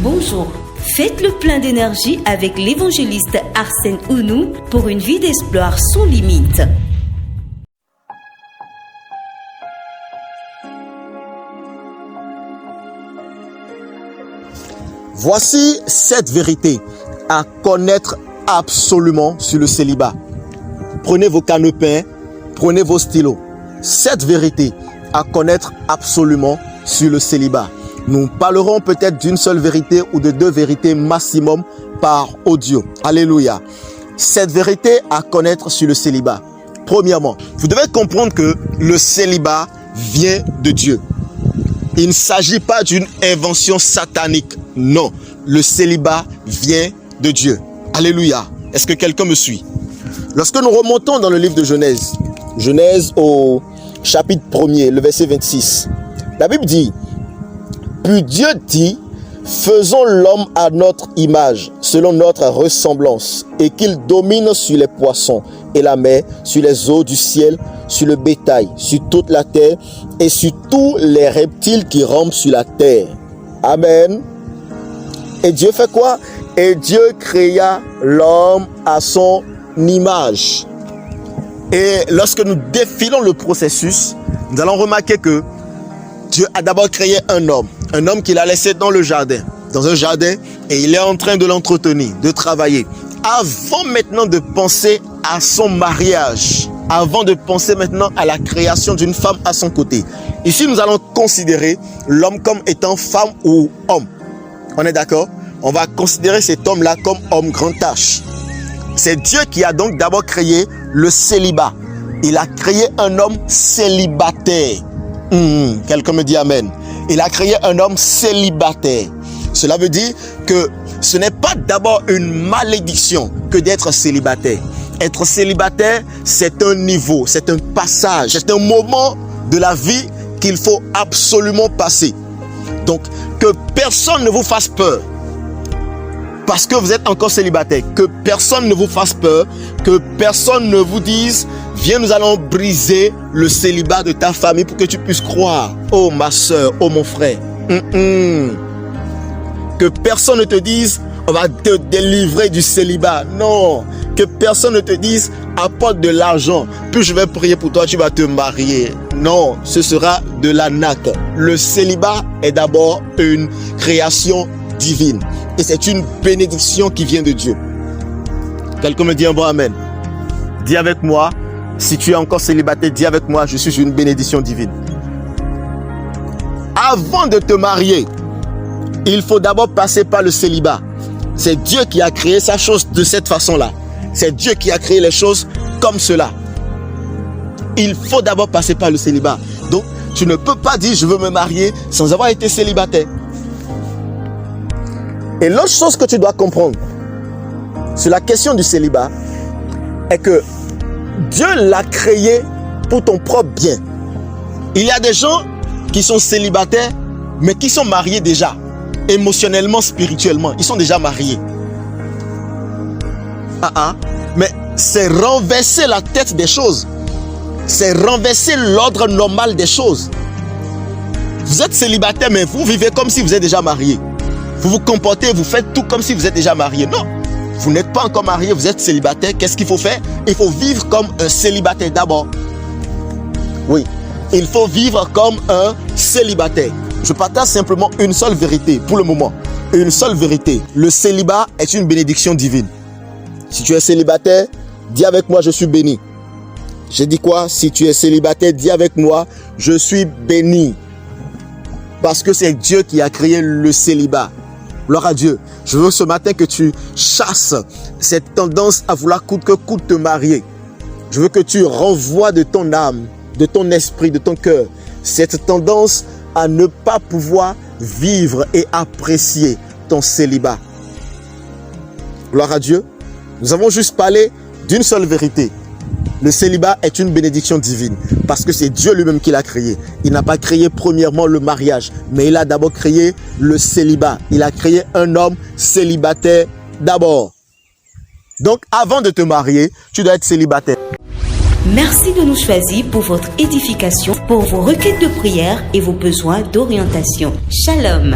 Bonjour, faites le plein d'énergie avec l'évangéliste Arsène Ounou pour une vie d'espoir sans limite. Voici 7 vérités à connaître absolument sur le célibat. Prenez vos canepas, prenez vos stylos. 7 vérités à connaître absolument sur le célibat. Nous parlerons peut-être d'une seule vérité ou de 2 vérités maximum par audio. Alléluia. 7 vérités à connaître sur le célibat. Premièrement, vous devez comprendre que le célibat vient de Dieu. Il ne s'agit pas d'une invention satanique. Non, le célibat vient de Dieu. Alléluia. Est-ce que quelqu'un me suit? Lorsque nous remontons dans le livre de Genèse, Genèse au chapitre 1er, le verset 26, la Bible dit: puis Dieu dit, faisons l'homme à notre image, selon notre ressemblance, et qu'il domine sur les poissons et la mer, sur les eaux du ciel, sur le bétail, sur toute la terre, et sur tous les reptiles qui rampent sur la terre. Amen. Et Dieu fait quoi? Et Dieu créa l'homme à son image. Et lorsque nous défilons le processus, nous allons remarquer que Dieu a d'abord créé un homme qu'il a laissé dans le jardin, dans un jardin, et il est en train de l'entretenir, de travailler. Avant maintenant de penser à son mariage, avant de penser maintenant à la création d'une femme à son côté. Ici, nous allons considérer l'homme comme étant femme ou homme. On est d'accord? On va considérer cet homme-là comme homme grand H. C'est Dieu qui a donc d'abord créé le célibat. Il a créé un homme célibataire. Quelqu'un me dit amen. Il a créé un homme célibataire. Cela veut dire que ce n'est pas d'abord une malédiction que d'être célibataire. Être célibataire, c'est un niveau, c'est un passage, c'est un moment de la vie qu'il faut absolument passer. Donc, que personne ne vous fasse peur parce que vous êtes encore célibataire. Que personne ne vous fasse peur, que personne ne vous dise: viens, nous allons briser le célibat de ta famille pour que tu puisses croire. Oh ma soeur, oh mon frère. Que personne ne te dise: on va te délivrer du célibat. Non. Que personne ne te dise: apporte de l'argent, puis je vais prier pour toi, tu vas te marier. Non, ce sera de l'arnaque. Le célibat est d'abord une création divine. Et c'est une bénédiction qui vient de Dieu. Quelqu'un me dit un bon amen. Dis avec moi, si tu es encore célibataire, dis avec moi: je suis une bénédiction divine. Avant de te marier, il faut d'abord passer par le célibat. C'est Dieu qui a créé sa chose de cette façon-là. C'est Dieu qui a créé les choses comme cela. Il faut d'abord passer par le célibat. Donc, tu ne peux pas dire: je veux me marier sans avoir été célibataire. Et l'autre chose que tu dois comprendre sur la question du célibat est que Dieu l'a créé pour ton propre bien. Il y a des gens qui sont célibataires, mais qui sont mariés déjà, émotionnellement, spirituellement. Ils sont déjà mariés. Mais c'est renverser la tête des choses. C'est renverser l'ordre normal des choses. Vous êtes célibataire, mais vous vivez comme si vous êtes déjà marié. Vous vous comportez, vous faites tout comme si vous êtes déjà marié. Non, vous n'êtes pas encore marié, vous êtes célibataire. Qu'est-ce qu'il faut faire? Il faut vivre comme un célibataire d'abord. Oui, il faut vivre comme un célibataire. Je partage simplement une seule vérité pour le moment. Une seule vérité. Le célibat est une bénédiction divine. Si tu es célibataire, dis avec moi: je suis béni. J'ai dit quoi? Si tu es célibataire, dis avec moi: je suis béni. Parce que c'est Dieu qui a créé le célibat. Gloire à Dieu. Je veux ce matin que tu chasses cette tendance à vouloir coûte que coûte te marier. Je veux que tu renvoies de ton âme, de ton esprit, de ton cœur, cette tendance à ne pas pouvoir vivre et apprécier ton célibat. Gloire à Dieu. Nous avons juste parlé d'une seule vérité. Le célibat est une bénédiction divine parce que c'est Dieu lui-même qui l'a créé. Il n'a pas créé premièrement le mariage, mais il a d'abord créé le célibat. Il a créé un homme célibataire d'abord. Donc avant de te marier, tu dois être célibataire. Merci de nous choisir pour votre édification, pour vos requêtes de prière et vos besoins d'orientation. Shalom.